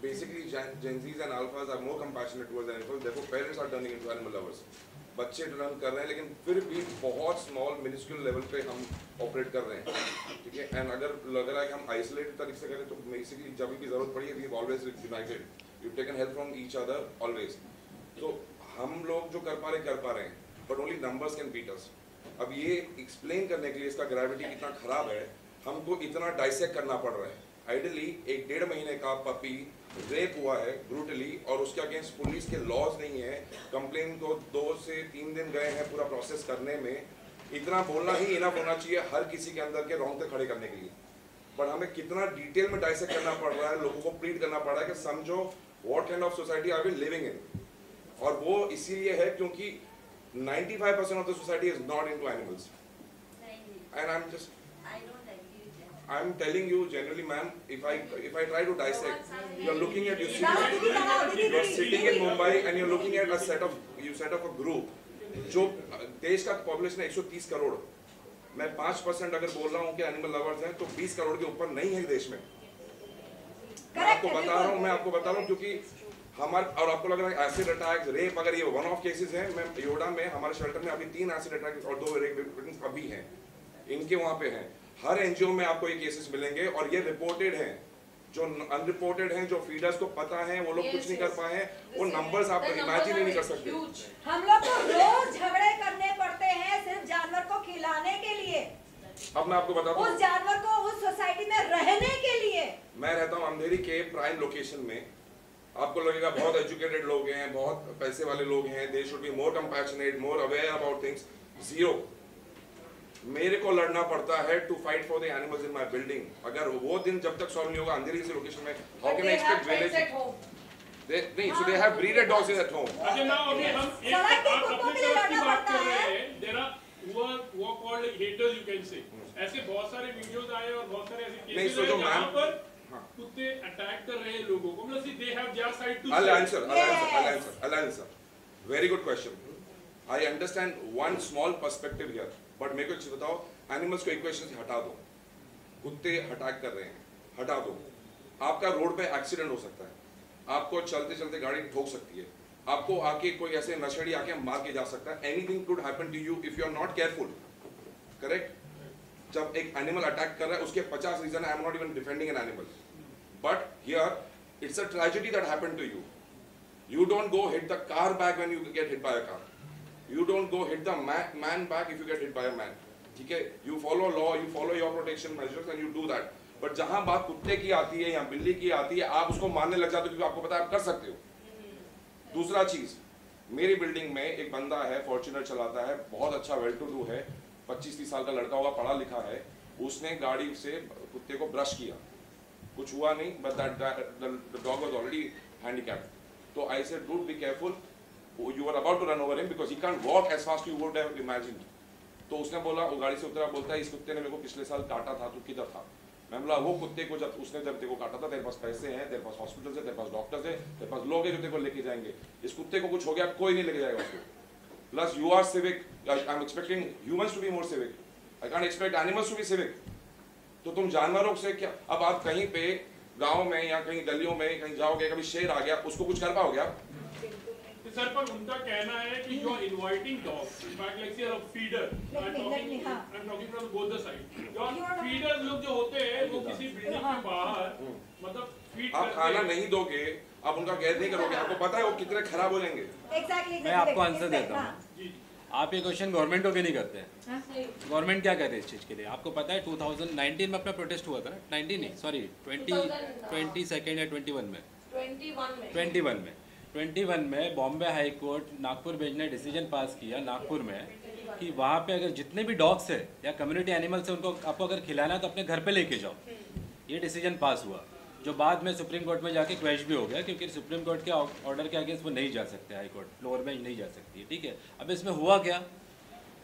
basically Gen Zs and Alphas are more compassionate towards animals. Therefore, parents are turning into animal lovers. बच्चे टर्न कर रहे हैं, लेकिन फिर भी बहुत स्मॉल मिनिस्क्यूल लेवल पे हम ऑपरेट कर रहे हैं, ठीक है. एंड अगर लग रहा है कि हम आइसोलेटेड तरीके से करें तो बेसिकली जब भी जरूरत पड़ी है we always united, you taken help from each other always. तो हम लोग जो कर पा रहे हैं, but only numbers can beat us. अब ये एक्सप्लेन करने के लिए इसका ग्रेविटी कितना खराब है, हमको इतना डाइसेक्ट करना पड़ रहा है. आइडियली 1-1.5 महीने का पपी रेप हुआ है ब्रूटली, और उसके अगेंस्ट पुलिस के लॉज नहीं है. कंप्लेन को 2 से 3 दिन गए हैं पूरा प्रोसेस करने में. इतना बोलना ही इनफ होना चाहिए हर किसी के अंदर के रोंगटे खड़े करने के लिए. बट हमें कितना डिटेल में डाइसेक्ट करना पड़ रहा है, लोगों को प्लीड करना पड़ रहा है कि समझो what kind of society are we living in. और वो इसीलिए है क्योंकि 95% of the society is not into animals. And I'm telling you generally, ma'am, if I try to dissect, you're looking at you're sitting in Mumbai and you're looking at a set of a group. जो देश का पॉपुलेशन है 130 करोड़, मैं 5% अगर बोल रहा हूँ कि एनिमल लवर्स हैं तो 20 करोड़ के ऊपर नहीं है देश में. मैं आपको बता रहा हूँ क्योंकि हमारे, और आपको लग रहा है एसिड अटैक्स, रेप, अगर ये वन ऑफ केसेस हैं. मैं योडा में हमारे शेल्टर में अभी 3 एसिड अटैक्स और 2 रेप विक्टिम्स अभी हैं, इनके वहाँ पे हैं. हर एनजीओ में आपको ये केसेस मिलेंगे और ये रिपोर्टेड हैं. जो अनरिपोर्टेड हैं, जो फीडर्स को पता है, वो लोग कुछ नहीं कर पाए हैं. वो नंबर्स आप इमेजिन ही नहीं कर सकते. हम लोग को रोज झगड़े करने पड़ते हैं सिर्फ जानवर को खिलाने के लिए. अब मैं आपको बताता हूँ, उस जानवर को उस सोसाइटी में रहने के लिए. मैं रहता हूँ अंधेरी के प्राइम लोकेशन में. आपको लगेगा बहुत एजुकेटेड लोग हैं, बहुत पैसे वाले लोग हैं, they should be more compassionate, more aware about things. Zero. मेरे को लड़ना पड़ता है to fight for the animals in my building. अगर वो दिन जब तक सॉल्व नहीं होगा अंधेरी से लोकेशन में, how can I expect village? नहीं, so they have breeded dogs at home. अच्छा, नाउ अभी हम एक अपने तरफ की बात कर रहे हैं. देयर आर वो called haters, you can say. ऐसे बहुत सारे वीडियोस आए और बहुत सारे ऐसे केसेस हैं जहां पर कुत्ते अटैक कर रहे हैं लोगों को. मतलब they have their side too. I'll answer. Very good question. I understand one small perspective here. But मेरे को एक चीज बताओ, एनिमल्स को इक्वेशन से हटा दो. कुत्ते अटैक कर रहे हैं, हटा दो. आपका रोड पे एक्सीडेंट हो सकता है, आपको चलते चलते गाड़ी ठोक सकती है, आपको आके कोई ऐसे नशेड़ी आके मार के जा सकता है. Anything could happen to you if you are not careful. Correct? जब एक एनिमल अटैक कर रहा है उसके 50 रीजन है. I am not even defending an animal, but here it's a tragedy that happened to you. You don't go hit the car back when you get hit by a car. You don't go hit the man back if you get hit by a man. ठीक है? You follow law, you follow your protection measures and you do that. But जहाँ बात कुत्ते की आती है या बिल्ली की आती है, आप उसको मारने लग जाते हो क्योंकि आपको पता है आप कर सकते हो. दूसरा चीज, मेरी बिल्डिंग में एक बंदा है, फॉर्च्यूनर चलाता है, बहुत अच्छा वेल टू डू है, 25-30 साल का लड़का होगा, पढ़ा लिखा है. उसने गाड़ी से कुत्ते को ब्रश किया, कुछ हुआ नहीं, but that dog was already handicapped. तो I said dude be careful. You were about to run over him because he can't walk as fast you would have imagined. तो उसने बोला, वो गाड़ी से उतरा, बोलता है इस कुत्ते ने मेरे को पिछले साल काटा था, तू किधर था? मैं बोला वो कुत्ते को जब तेरे को काटा था, तेरे पास पैसे हैं, तेरे पास हॉस्पिटल है, तेरे पास डॉक्टर्स है, तेरे पास लोग हैं जो तेरे को लेके जाएंगे. इस कुत्ते को कुछ हो गया, कोई नहीं लेके जाएगा उसको. Plus you are civic. I am expecting humans to be more civic. I can't expect animals to be civic. तो तुम जानवरों से क्या, अब आप कहीं पे गाँव में या कहीं गलियों में कहीं जाओगे, कभी शेर आ गया, उसको कुछ कर पाओगे आप? सर, पर उनका कहना है कि you are inviting dogs, in fact like say feeder, I am talking from both the side. Your feeders लोग जो होते हैं वो किसी बिल्डिंग के बाहर मतलब फीड करते हैं. आप खाना नहीं दोगे, आप उनका कैद नहीं करोगे, आपको पता है वो कितने खराब हो जाएंगे. मैं आपको आंसर देता हूँ. आप ये क्वेश्चन गवर्नमेंट को भी नहीं करते हैं. गवर्नमेंट क्या कर रही है इस चीज़ के लिए? आपको पता है 2019 में अपना प्रोटेस्ट हुआ था ना, 19 नहीं सॉरी 22nd या 21 में Bombay high court Nagpur bench ने डिसीजन पास किया नागपुर में कि वहाँ पे अगर जितने भी डॉग्स है या कम्युनिटी एनिमल्स है उनको आपको अगर खिलाना है तो अपने घर पे लेके जाओ. ये डिसीजन पास हुआ जो बाद में सुप्रीम कोर्ट में जाके क्वैश भी हो गया क्योंकि सुप्रीम कोर्ट के ऑर्डर के अगेंस्ट वो नहीं जा सकते, हाई कोर्ट लोअर बेंच नहीं जा सकती है. ठीक है, अब इसमें हुआ क्या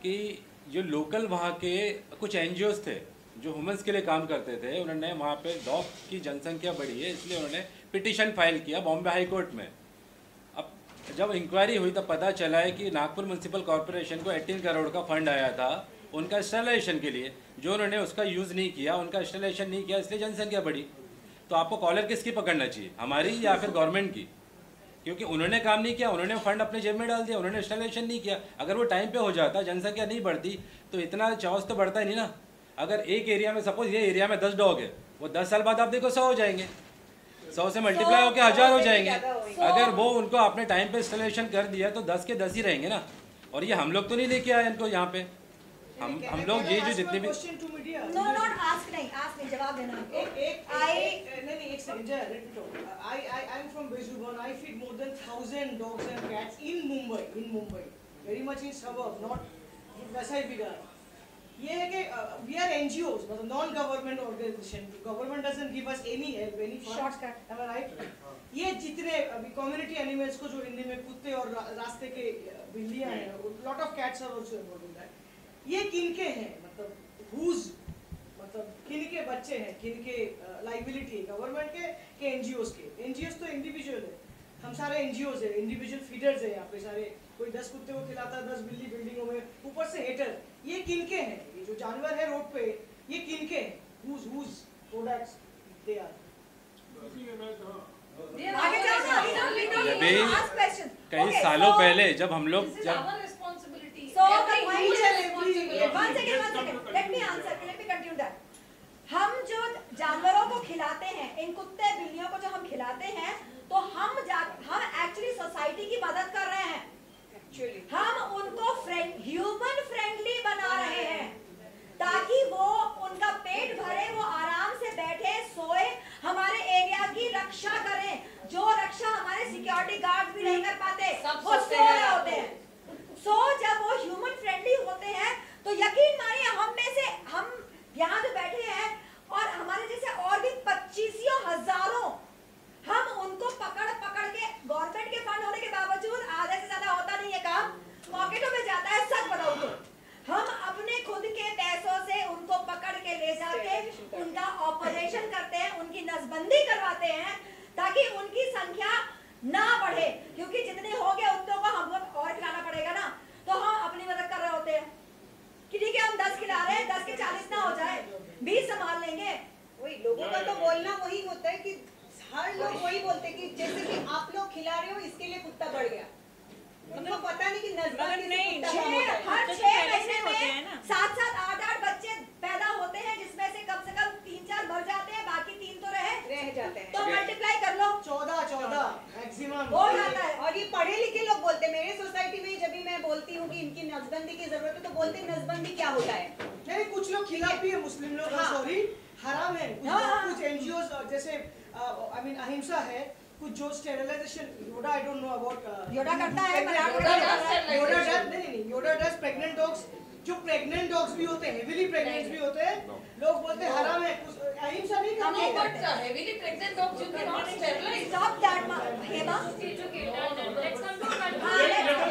कि जो लोकल वहाँ के कुछ NGOs थे जो ह्यूमंस के लिए काम करते थे, उन्होंने वहाँ पे डॉग की जनसंख्या बढ़ी है इसलिए उन्होंने पिटीशन फाइल किया बॉम्बे हाई कोर्ट में. अब जब इंक्वायरी हुई तब पता चला है कि नागपुर म्यूनसिपल कॉरपोरेशन को 18 करोड़ का फंड आया था उनका इंस्टॉलेशन के लिए, जो उन्होंने उसका यूज़ नहीं किया, उनका इंस्टॉलेशन नहीं किया, इसलिए जनसंख्या बढ़ी. तो आपको कॉलर किसकी पकड़ना चाहिए, हमारी या फिर गवर्नमेंट की? क्योंकि उन्होंने काम नहीं किया, उन्होंने फंड अपने जेब में डाल दिया, उन्होंने इंस्टॉलेशन नहीं किया। अगर वो टाइम पे हो जाता, जनसंख्या नहीं बढ़ती, तो इतना चौस तो बढ़ता ही नहीं ना। अगर एक एरिया में, सपोज ये एरिया में 10 डॉग है, वो 10 साल बाद आप देखो 100 हो जाएंगे, 100 से मल्टीप्लाई होकर 1000 हो जाएंगे। अगर वो उनको आपने टाइम पे इंस्टॉलेशन कर दिया तो 10 के 10 ही रहेंगे ना। और ये हम लोग तो नहीं लेके आए इनको यहाँ पे, हम लोग ये जो जितने भी नो नॉट आस्क नहीं जवाब देना। एक second let me talk. I am from Bezubaan. I feed more than 1000 dogs and cats in Mumbai very much in suburb, not Vasai बिगाड़। ये है कि वी आर एनजीओस, मतलब non government organisation. Government doesn't give us any help, any shortcut, am I right? ये जितने अभी कम्युनिटी एनिमल्स को जो हिंदी में कुत्ते और रास्ते के बिल्लियां हैं, lot of cats are also involved in that. ये किनके हैं, मतलब किनके बच्चे हैं, किनके लाइबिलिटी है, गवर्नमेंट के एनजीओस के? एनजीओस तो इंडिविजुअल है, हम सारे एनजीओस है, इंडिविजुअल फीडर्स है यहाँ पे सारे। कोई 10 कुत्ते को खिलाता है, 10 बिल्ली बिल्डिंगों में, ऊपर से हेटर। ये किनके हैं? ये जो जानवर है रोड पे, ये किनके हैं? whose products they are? कई सालों पहले जब हम लोग हम जो जानवरों को खिलाते हैं, इन कुत्ते बिल्लियों को जो हम खिलाते हैं, तो हम एक्चुअली सोसाइटी की मदद कर रहे हैं। हम उनको ह्यूमन फ्रेंडली बना रहे हैं ताकि वो उनका पेट भरे, वो आराम से बैठे सोए, हमारे एरिया की रक्षा करें, जो रक्षा हमारे सिक्योरिटी गार्ड भी नहीं कर पाते, वो सो रहे होते हैं। जब वो ह्यूमन फ्रेंडली होते हैं तो यकीन मानिए हम में से, हम यहाँ जो बैठे हैं और हमारे जैसे और भी 25 हजारों, हम उनको पकड़ के, गवर्नमेंट के फंड होने के बावजूद आधे से ज्यादा होता नहीं है काम, पॉकेटों में जाता है। सच बताऊं तो हम अपने खुद के पैसों से उनको पकड़ के ले जाके उनका ऑपरेशन करते हैं, उनकी नसबंदी करवाते हैं ताकि उनकी संख्या ना बढ़े, क्योंकि जितने हो गए उतनों को हम लोग और खिलाना पड़ेगा ना। तो हम अपनी मदद कर रहे होते हैं कि ठीक है हम 10 खिला रहे हैं, 10 के 40 ना हो जाए, 20 संभाल लेंगे। वही लोगों का तो बोलना वही होता है कि हर लोग वही बोलते हैं कि जैसे कि आप लोग खिला रहे हो इसके लिए कुत्ता बढ़ गया। उनको पता नहीं कि नजदीक नहीं, हर 6 महीने में 7-7, 8-8 बच्चे पैदा होते हैं, जिसमें से कम 3-4 मर जाते हैं, बाकी 3 तो रह जाते हैं। तो मल्टीप्लाई कर लो, 14 मैक्सिमम हो जाता है। और ये पढ़े लिखे लोग बोलते हैं, मेरे सोसाइटी में जब भी मैं बोलती हूँ कि इनकी नसबंदी की जरूरत है तो बोलते हैं नसबंदी क्या होता है। नहीं, कुछ लोग खिलाफ भी है, मुस्लिम लोग, सॉरी, हराम है। कुछ एनजीओ जैसे आई मीन अहिंसा है, कुछ जो sterilisation, Yoda I don't know about, Yoda करता है, योडा डज प्रेग्नेंट डॉग्स, जो प्रेग्नेंट डॉग्स भी होते हैं, हेवीली प्रेग्नेंट भी होते हैं, लोग बोलते हैं हराम है, अहिंसा नहीं करते। Heavily pregnant dogs you can not sterilise. Stop that Hema, let's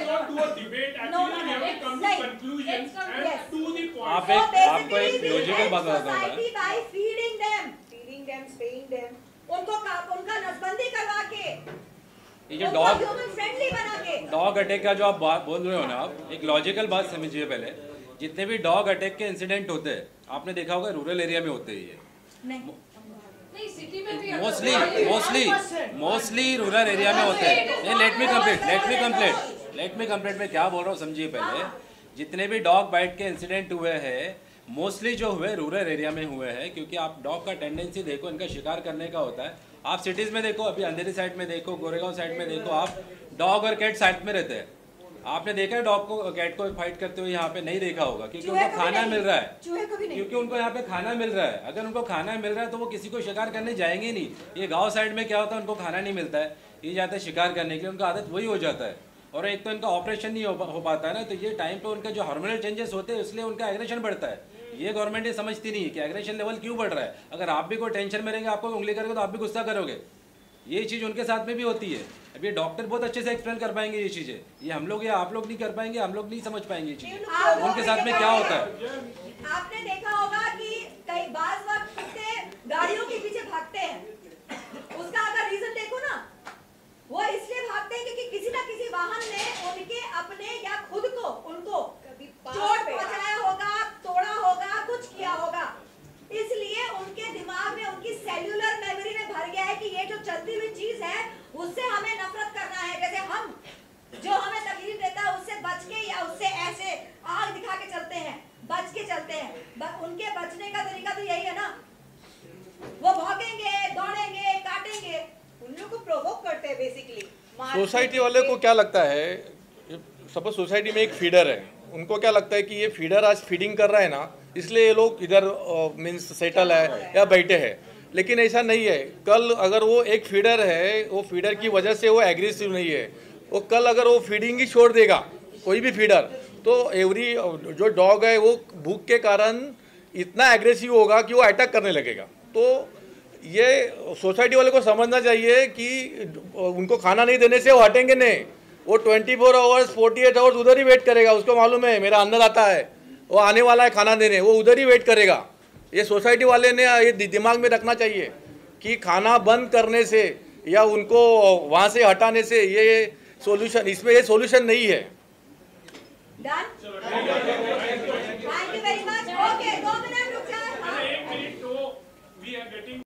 not do a debate, actually we have to come to conclusions and to the point. आपको एक लॉजिकल बात बताता हूं मैं, by feeding them, spaying them, उनका नसबंदी करवा के, ये जो डॉग अटैक का जो आप बात बोल रहे हो ना, आप एक लॉजिकल बात समझिए। पहले जितने भी डॉग अटैक के इंसिडेंट होते हैं, आपने देखा होगा रूरल एरिया में होते ही है, नहीं सिटी में भी मोस्टली रूरल एरिया में होते हैं। नहीं, लेट मी कंप्लीट मैं क्या बोल रहा हूँ समझिए। पहले जितने भी डॉग बाइट के इंसिडेंट हुए हैं, मोस्टली जो हुए रूरल एरिया में हुए हैं, क्योंकि आप डॉग का टेंडेंसी देखो, इनका शिकार करने का होता है। आप सिटीज में देखो, अभी अंधेरी साइड में देखो, गोरेगांव साइड में देखो, आप डॉग और कैट साइड में रहते हैं। आपने देखा है डॉग को कैट को फाइट करते हुए? यहाँ पे नहीं देखा होगा, क्योंकि उनको खाना मिल रहा है, क्योंकि उनको यहाँ पे खाना मिल रहा है। अगर उनको खाना मिल रहा है तो वो किसी को शिकार करने जाएंगे नहीं। ये गाँव साइड में क्या होता है, उनको खाना नहीं मिलता है, ये जाते हैं शिकार करने के लिए, उनका आदत वही हो जाता है। और एक तो इनका ऑपरेशन नहीं हो पाता है ना, तो ये टाइम पे उनका जो हार्मोनल चेंजेस होते हैं, इसलिए उनका एग्रेशन बढ़ता है। ये गवर्नमेंट ये समझती नहीं है कि एग्रेशन लेवल क्यों बढ़ रहा है। अगर आप भी कोई टेंशन में रहेंगे, आपको उंगली करोगे तो आप भी गुस्सा करोगे। ये चीज़ उनके साथ में भी होती है। अब ये डॉक्टर बहुत अच्छे से एक्सप्लेन कर पाएंगे ये चीज़ें, ये हम लोग या आप लोग नहीं कर पाएंगे, हम लोग नहीं समझ पाएंगे ये चीज़ें उनके साथ में क्या होता है। आपने देखा होगा कि कई बार वक्त कुत्ते गाड़ियों के पीछे भागते हैं, उसका अगर रीजन देखो ना, वो इसलिए भागते हैं क्योंकि किसी ना किसी वाहन ने उनके अपने या खुद को उनको चोट पहुंचाया होगा, तोड़ा होगा, कुछ किया होगा, इसलिए उनके दिमाग में उनकी सेल्यूलर मेमोरी में चलती हुई चीज है, उससे हमें नफरत करना है। जैसे हम जो हमें तकलीफ देता है उससे बच के या उससे ऐसे आग दिखा के चलते हैं, बच के चलते हैं। उनके बचने का तरीका तो यही है ना, वो भागेंगे, दौड़ेंगे, काटेंगे, उन लोग को प्रोवोक करते हैं बेसिकली। सोसाइटी वाले को क्या लगता है, सपोज सोसाइटी में एक फीडर है, उनको क्या लगता है कि ये फीडर आज फीडिंग कर रहा है ना, इसलिए ये लोग इधर मीन्स सेटल है या बैठे हैं। लेकिन ऐसा नहीं है। कल अगर वो एक फीडर है, वो फीडर की वजह से वो एग्रेसिव नहीं है, वो कल अगर वो फीडिंग ही छोड़ देगा कोई भी फीडर, तो एवरी जो डॉग है वो भूख के कारण इतना एग्रेसिव होगा कि वो अटैक करने लगेगा। तो ये सोसाइटी वाले को समझना चाहिए कि उनको खाना नहीं देने से वो हटेंगे नहीं, वो 24 आवर्स 48 आवर्स उधर ही वेट करेगा। उसको मालूम है मेरा अंदर आता है, वो आने वाला है खाना देने, वो उधर ही वेट करेगा। ये सोसाइटी वाले ने ये दिमाग में रखना चाहिए कि खाना बंद करने से या उनको वहाँ से हटाने से ये सॉल्यूशन, इसमें ये सॉल्यूशन नहीं है। Done? Thank you very much.